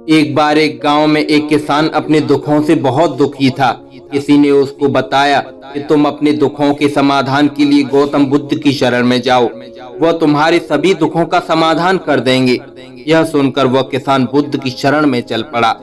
एक बार एक गांव में एक किसान अपने दुखों से बहुत दुखी था। किसी ने उसको बताया कि तुम अपने दुखों के समाधान के लिए गौतम बुद्ध की शरण में जाओ, वह तुम्हारे सभी दुखों का समाधान कर देंगे। यह सुनकर वह किसान बुद्ध की शरण में चल पड़ा।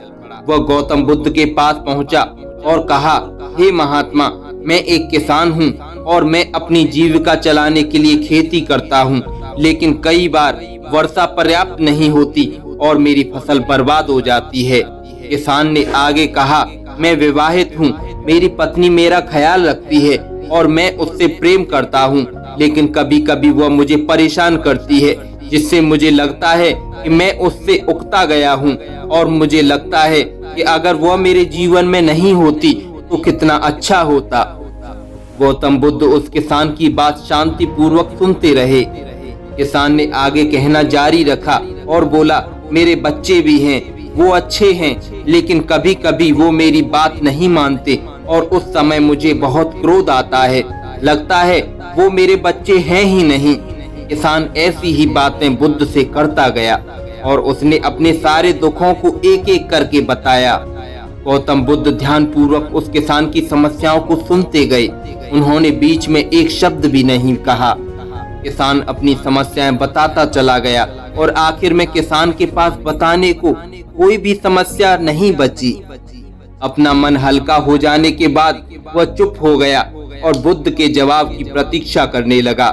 वह गौतम बुद्ध के पास पहुंचा और कहा, हे महात्मा, मैं एक किसान हूँ और मैं अपनी जीविका चलाने के लिए खेती करता हूँ, लेकिन कई बार वर्षा पर्याप्त नहीं होती और मेरी फसल बर्बाद हो जाती है। किसान ने आगे कहा, मैं विवाहित हूँ, मेरी पत्नी मेरा ख्याल रखती है और मैं उससे प्रेम करता हूँ, लेकिन कभी कभी वह मुझे परेशान करती है, जिससे मुझे लगता है कि मैं उससे उकता गया हूँ और मुझे लगता है कि अगर वह मेरे जीवन में नहीं होती तो कितना अच्छा होता। गौतम बुद्ध उस किसान की बात शांति पूर्वक सुनते रहे। किसान ने आगे कहना जारी रखा और बोला, मेरे बच्चे भी हैं, वो अच्छे हैं, लेकिन कभी कभी वो मेरी बात नहीं मानते और उस समय मुझे बहुत क्रोध आता है। लगता है वो मेरे बच्चे हैं ही नहीं। किसान ऐसी ही बातें बुद्ध से करता गया और उसने अपने सारे दुखों को एक एक करके बताया। गौतम बुद्ध ध्यान पूर्वक उस किसान की समस्याओं को सुनते गए। उन्होंने बीच में एक शब्द भी नहीं कहा। किसान अपनी समस्याएं बताता चला गया और आखिर में किसान के पास बताने को कोई भी समस्या नहीं बची। अपना मन हल्का हो जाने के बाद वह चुप हो गया और बुद्ध के जवाब की प्रतीक्षा करने लगा,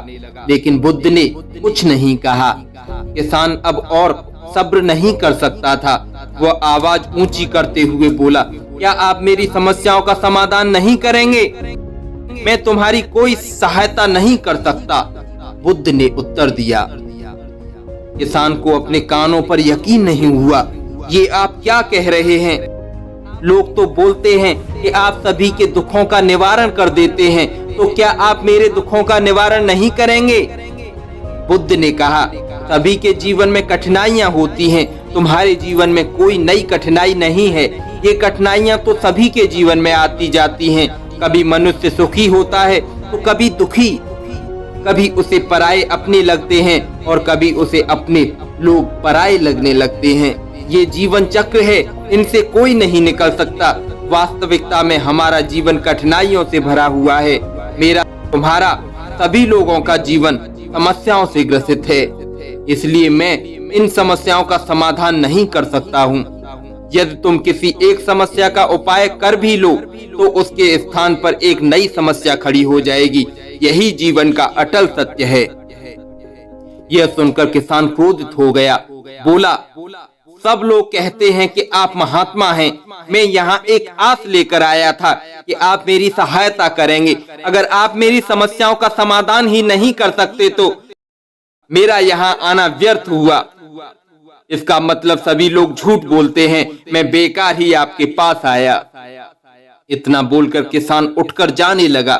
लेकिन बुद्ध ने कुछ नहीं कहा। किसान अब और सब्र नहीं कर सकता था। वह आवाज ऊंची करते हुए बोला, क्या आप मेरी समस्याओं का समाधान नहीं करेंगे? मैं तुम्हारी कोई सहायता नहीं कर सकता, बुद्ध ने उत्तर दिया। किसान को अपने कानों पर यकीन नहीं हुआ। ये आप क्या कह रहे हैं? लोग तो बोलते हैं कि आप सभी के दुखों का निवारण कर देते हैं, तो क्या आप मेरे दुखों का निवारण नहीं करेंगे? बुद्ध ने कहा, सभी के जीवन में कठिनाइयां होती हैं, तुम्हारे जीवन में कोई नई कठिनाई नहीं है। ये कठिनाइयां तो सभी के जीवन में आती जाती हैं। कभी मनुष्य सुखी होता है तो कभी दुखी, कभी उसे पराये अपने लगते हैं और कभी उसे अपने लोग पराये लगने लगते हैं। ये जीवन चक्र है, इनसे कोई नहीं निकल सकता। वास्तविकता में हमारा जीवन कठिनाइयों से भरा हुआ है। मेरा, तुम्हारा, सभी लोगों का जीवन समस्याओं से ग्रसित है। इसलिए मैं इन समस्याओं का समाधान नहीं कर सकता हूँ। यदि तुम किसी एक समस्या का उपाय कर भी लो तो उसके स्थान पर एक नई समस्या खड़ी हो जाएगी। यही जीवन का अटल सत्य है। यह सुनकर किसान क्रोधित हो गया। बोला, सब लोग कहते हैं कि आप महात्मा हैं। मैं यहाँ एक आस लेकर आया था कि आप मेरी सहायता करेंगे। अगर आप मेरी समस्याओं का समाधान ही नहीं कर सकते तो मेरा यहाँ आना व्यर्थ हुआ। इसका मतलब सभी लोग झूठ बोलते हैं। मैं बेकार ही आपके पास आया। इतना बोलकर किसान उठकर जाने लगा।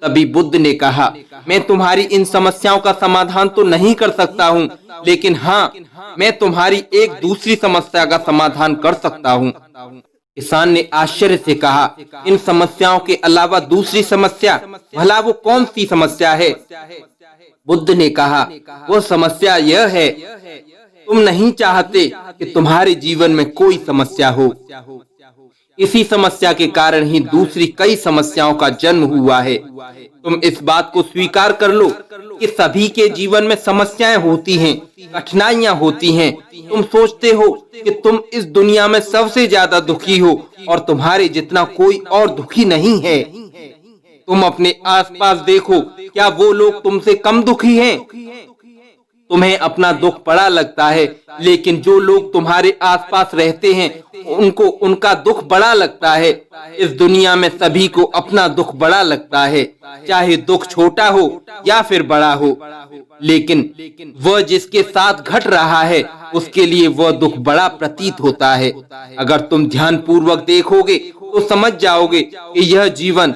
तभी बुद्ध ने कहा, मैं तुम्हारी इन समस्याओं का समाधान तो नहीं कर सकता हूँ, लेकिन हाँ, मैं तुम्हारी एक दूसरी समस्या का समाधान कर सकता हूँ। किसान ने आश्चर्य से कहा, इन समस्याओं के अलावा दूसरी समस्या? भला वो कौन सी समस्या है? बुद्ध ने कहा, वो समस्या यह है, तुम नहीं चाहते कि तुम्हारे जीवन में कोई समस्या हो। इसी समस्या के कारण ही दूसरी कई समस्याओं का जन्म हुआ है। तुम इस बात को स्वीकार कर लो कि सभी के जीवन में समस्याएं होती हैं, कठिनाइयां होती हैं। तुम सोचते हो कि तुम इस दुनिया में सबसे ज्यादा दुखी हो और तुम्हारे जितना कोई और दुखी नहीं है। तुम अपने आसपास देखो, क्या वो लोग तुमसे कम दुखी हैं? तुम्हें अपना दुख बड़ा लगता है, लेकिन जो लोग तुम्हारे आसपास रहते हैं उनको उनका दुख बड़ा लगता है। इस दुनिया में सभी को अपना दुख बड़ा लगता है, चाहे दुख छोटा हो या फिर बड़ा हो, लेकिन वह जिसके साथ घट रहा है उसके लिए वह दुख बड़ा प्रतीत होता है। अगर तुम ध्यान पूर्वक देखोगे तो समझ जाओगे कि यह जीवन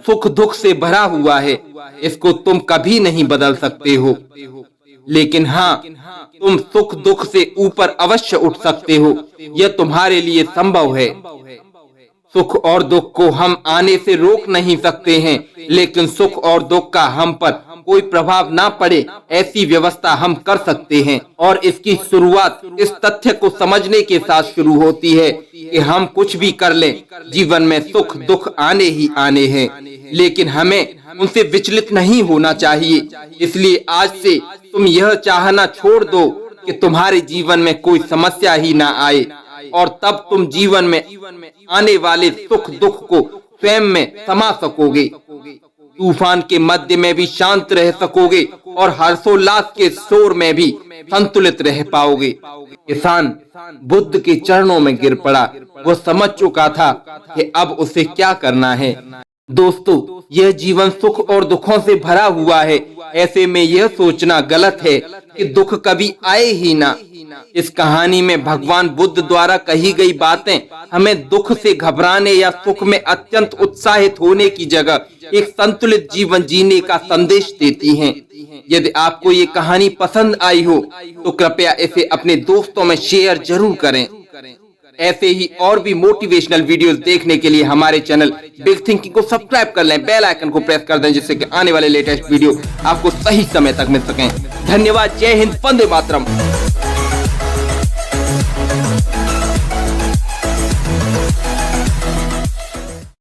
सुख दुख से भरा हुआ है। इसको तुम कभी नहीं बदल सकते हो, लेकिन हाँ, तुम सुख दुख से ऊपर अवश्य उठ सकते हो। यह तुम्हारे लिए संभव है। सुख और दुख को हम आने से रोक नहीं सकते हैं, लेकिन सुख और दुख का हम पर कोई प्रभाव ना पड़े, ऐसी व्यवस्था हम कर सकते हैं। और इसकी शुरुआत इस तथ्य को समझने के साथ शुरू होती है कि हम कुछ भी कर लें, जीवन में सुख दुख आने ही आने हैं, लेकिन हमें उनसे विचलित नहीं होना चाहिए। इसलिए आज से तुम यह चाहना छोड़ दो कि तुम्हारे जीवन में कोई समस्या ही ना आए, और तब तुम जीवन में आने वाले सुख दुख को स्वयं में समा सकोगे। तूफान के मध्य में भी शांत रह सकोगे और हर्षोल्लास के शोर में भी संतुलित रह पाओगे। किसान बुद्ध के चरणों में गिर पड़ा। वो समझ चुका था कि अब उसे क्या करना है। दोस्तों, यह जीवन सुख और दुखों से भरा हुआ है। ऐसे में यह सोचना गलत है कि दुख कभी आए ही ना। इस कहानी में भगवान बुद्ध द्वारा कही गई बातें हमें दुख से घबराने या सुख में अत्यंत उत्साहित होने की जगह एक संतुलित जीवन जीने का संदेश देती हैं। यदि आपको ये कहानी पसंद आई हो तो कृपया इसे अपने दोस्तों में शेयर जरूर करें। ऐसे ही और भी मोटिवेशनल वीडियोस देखने के लिए हमारे चैनल बिग थिंकिंग को सब्सक्राइब कर लें, बेल आइकन को प्रेस कर दें, जिससे कि आने वाले लेटेस्ट वीडियो आपको सही समय तक मिल सकें। धन्यवाद। जय हिंद। वंदे मातरम।